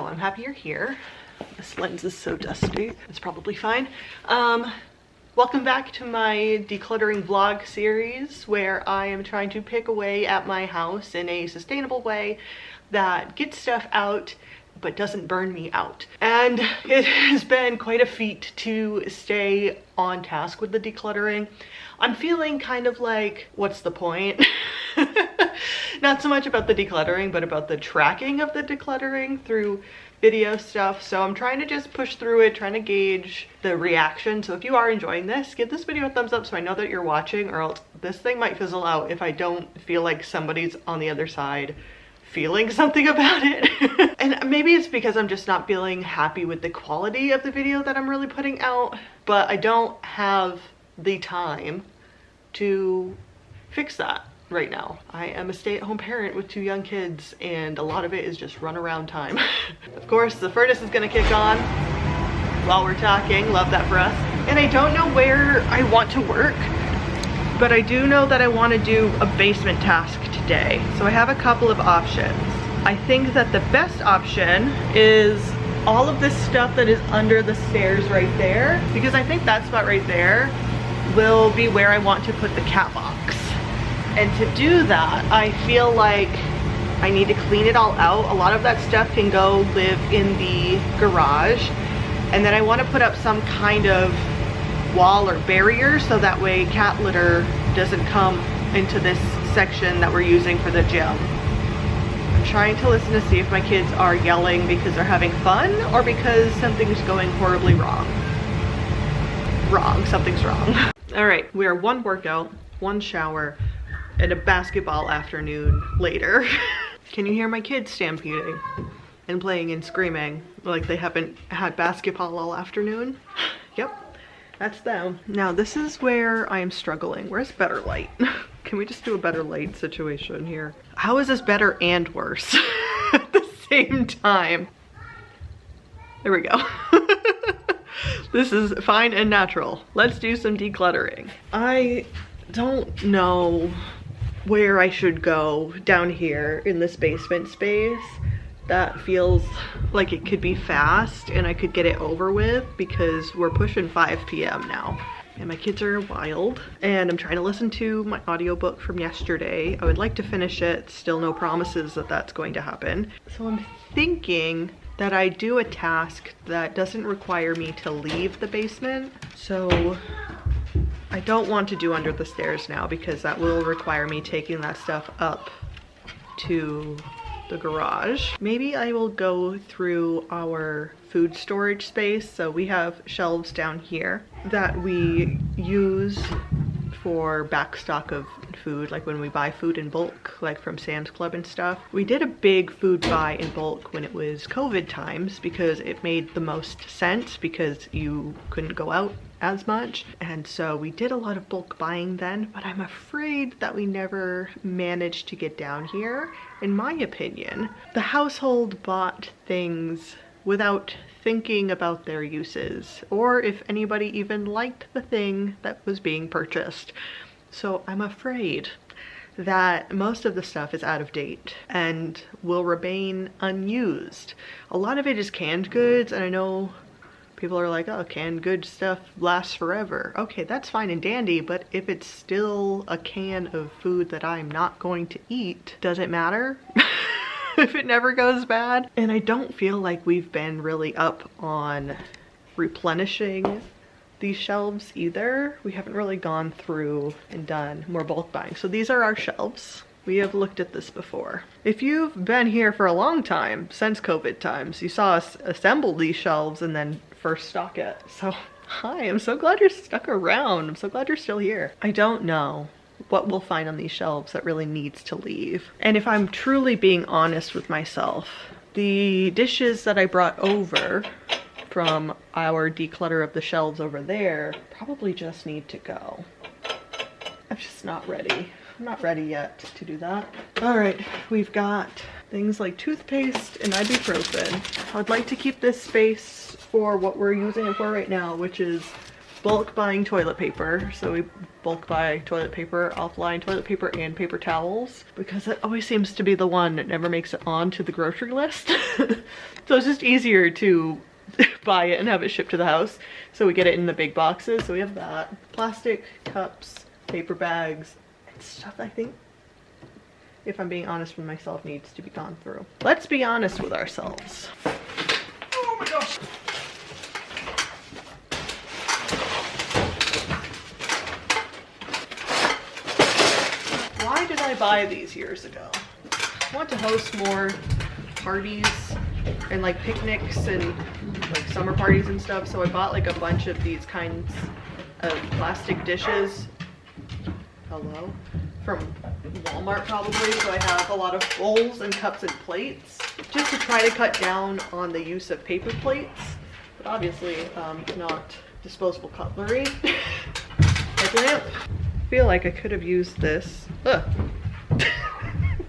Well, I'm happy you're here. This lens is so dusty. It's probably fine. Welcome back to my decluttering vlog series where I am trying to pick away at my house in a sustainable way that gets stuff out but doesn't burn me out. And it has been quite a feat to stay on task with the decluttering. I'm feeling kind of like, what's the point? Not so much about the decluttering, but about the tracking of the decluttering through video stuff. So I'm trying to just push through it, trying to gauge the reaction. So if you are enjoying this, give this video a thumbs up so I know that you're watching, or else this thing might fizzle out if I don't feel like somebody's on the other side feeling something about it. And maybe it's because I'm just not feeling happy with the quality of the video that I'm really putting out, but I don't have the time to fix that right now. I am a stay-at-home parent with 2 young kids, and a lot of it is just run around time. Of course, the furnace is gonna kick on while we're talking. Love that for us. And I don't know where I want to work, but I do know that I want to do a basement task today. So I have a couple of options. I think that the best option is all of this stuff that is under the stairs right there, because I think that spot right there will be where I want to put the cat box. And to do that, I feel like I need to clean it all out. A lot of that stuff can go live in the garage. And then I want to put up some kind of wall or barrier so that way cat litter doesn't come into this section that we're using for the gym. I'm trying to listen to see if my kids are yelling because they're having fun or because something's going horribly wrong. Something's wrong. All right, we are 1 workout, 1 shower, and a basketball afternoon later. Can you hear my kids stampeding and playing and screaming like they haven't had basketball all afternoon? Yep, that's them. Now this is where I am struggling. Where's better light? Can we just do a better light situation here? How is this better and worse at the same time? There we go. This is fine and natural. Let's do some decluttering. I don't know where I should go down here in this basement space that feels like it could be fast and I could get it over with, because we're pushing 5 p.m. now and my kids are wild and I'm trying to listen to my audiobook from yesterday. I would like to finish it, still no promises that that's going to happen. So I'm thinking that I do a task that doesn't require me to leave the basement. So I don't want to do under the stairs now because that will require me taking that stuff up to the garage. Maybe I will go through our food storage space. So we have shelves down here that we use for backstock of food, like when we buy food in bulk, like from Sam's Club and stuff. We did a big food buy in bulk when it was COVID times because it made the most sense because you couldn't go out as much. And so we did a lot of bulk buying then, but I'm afraid that we never managed to get down here. In my opinion, the household bought things without thinking about their uses, or if anybody even liked the thing that was being purchased. So I'm afraid that most of the stuff is out of date and will remain unused. A lot of it is canned goods, and I know people are like, oh, canned good stuff lasts forever. Okay, that's fine and dandy, but if it's still a can of food that I'm not going to eat, does it matter? If it never goes bad? And I don't feel like we've been really up on replenishing these shelves either. We haven't really gone through and done more bulk buying. So these are our shelves. We have looked at this before. If you've been here for a long time, since COVID times, you saw us assemble these shelves and then first stock it. So hi, I'm so glad you're stuck around. I'm so glad you're still here. I don't know what we'll find on these shelves that really needs to leave. And if I'm truly being honest with myself, the dishes that I brought over from our declutter of the shelves over there probably just need to go. I'm just not ready. I'm not ready yet to do that. All right, we've got things like toothpaste and ibuprofen. I'd like to keep this space for what we're using it for right now, which is bulk buying toilet paper. So we bulk buy toilet paper offline, toilet paper and paper towels, because it always seems to be the one that never makes it onto the grocery list. So it's just easier to buy it and have it shipped to the house. So we get it in the big boxes. So we have that. Plastic cups, paper bags, and stuff I think, if I'm being honest with myself, needs to be gone through. Let's be honest with ourselves. Oh my gosh. Why did I buy these years ago? I want to host more parties and like picnics and like summer parties and stuff. So I bought like a bunch of these kinds of plastic dishes. Hello? From Walmart probably. So I have a lot of bowls and cups and plates just to try to cut down on the use of paper plates. But obviously not disposable cutlery. Headlamp. I feel like I could have used this. Ugh.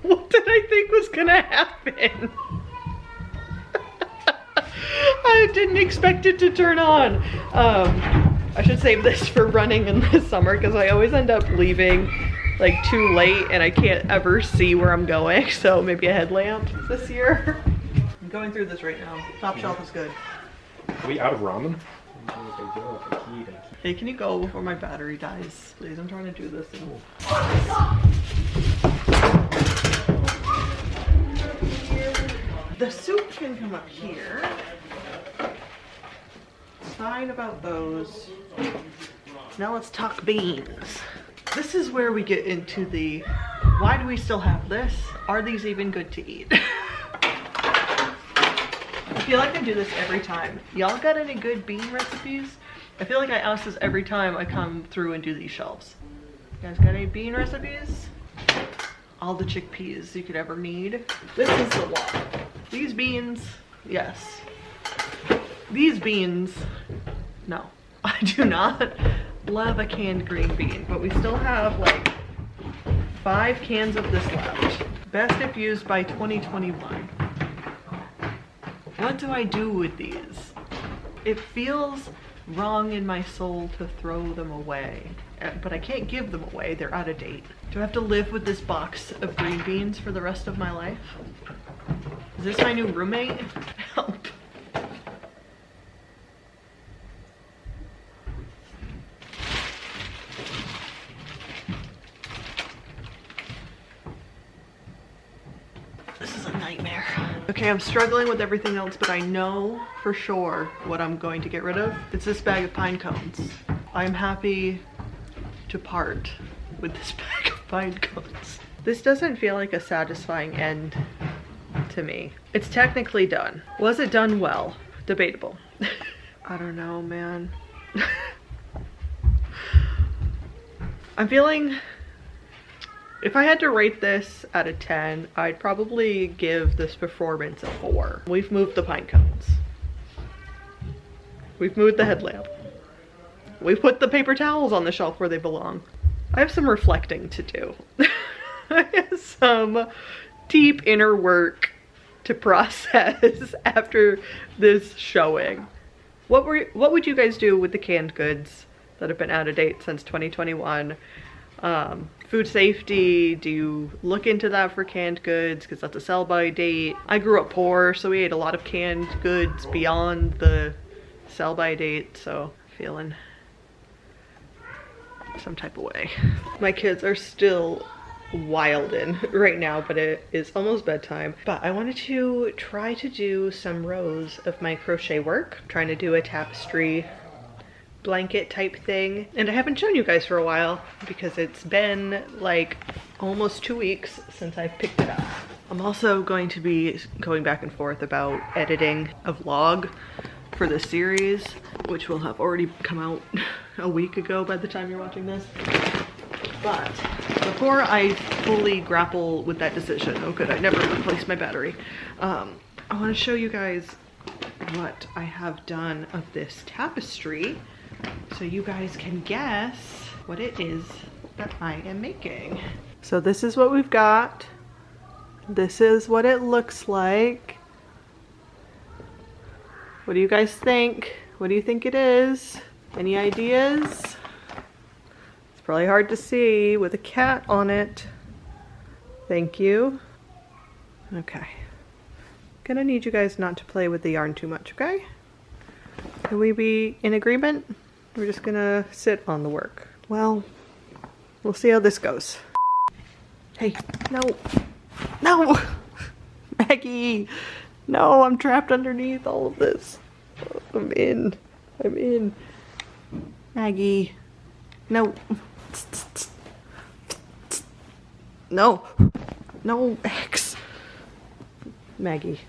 What did I think was gonna happen? I didn't expect it to turn on. I should save this for running in the summer because I always end up leaving like too late and I can't ever see where I'm going. So maybe a headlamp this year. I'm going through this right now. Top shelf is good. Are we out of ramen? Hey, can you go before my battery dies? Please, I'm trying to do this. The soup can come up here. Fine about those. Now let's talk beans. This is where we get into the, why do we still have this? Are these even good to eat? I feel like I do this every time. Y'all got any good bean recipes? I feel like I ask this every time I come through and do these shelves. You guys got any bean recipes? All the chickpeas you could ever need. This is the one. These beans, yes. These beans, no. I do not love a canned green bean, but we still have like 5 cans of this left. Best if used by 2021. What do I do with these? It feels wrong in my soul to throw them away, but I can't give them away. They're out of date. Do I have to live with this box of green beans for the rest of my life? Is this my new roommate? Help. This is a nightmare. Okay, I'm struggling with everything else, but I know for sure what I'm going to get rid of. It's this bag of pine cones. I'm happy to part with this bag of pine cones. This doesn't feel like a satisfying end to me. It's technically done. Was it done well? Debatable. I don't know, man. I'm feeling, if I had to rate this out of 10, I'd probably give this performance a 4. We've moved the pine cones. We've moved the headlamp. We've put the paper towels on the shelf where they belong. I have some reflecting to do. I have some deep inner work to process after this showing. What would you guys do with the canned goods that have been out of date since 2021? Food safety, do you look into that for canned goods because that's a sell by date? I grew up poor, so we ate a lot of canned goods beyond the sell by date, so feeling some type of way. My kids are still wildin' right now, but it is almost bedtime. But I wanted to try to do some rows of my crochet work. I'm trying to do a tapestry blanket type thing, and I haven't shown you guys for a while because it's been like almost 2 weeks since I've picked it up. I'm also going to be going back and forth about editing a vlog for this series, which will have already come out a week ago by the time you're watching this. But before I fully grapple with that decision, oh good, I never replaced my battery, I want to show you guys what I have done of this tapestry so you guys can guess what it is that I am making. So this is what we've got. This is what it looks like. What do you guys think? What do you think it is? Any ideas? It's probably hard to see with a cat on it. Thank you. Okay. Gonna need you guys not to play with the yarn too much, okay? Can we be in agreement? We're just gonna sit on the work. Well, we'll see how this goes. Hey, no. No! Maggie! No, I'm trapped underneath all of this. I'm in. I'm in. Maggie. No. No. No, X. Maggie.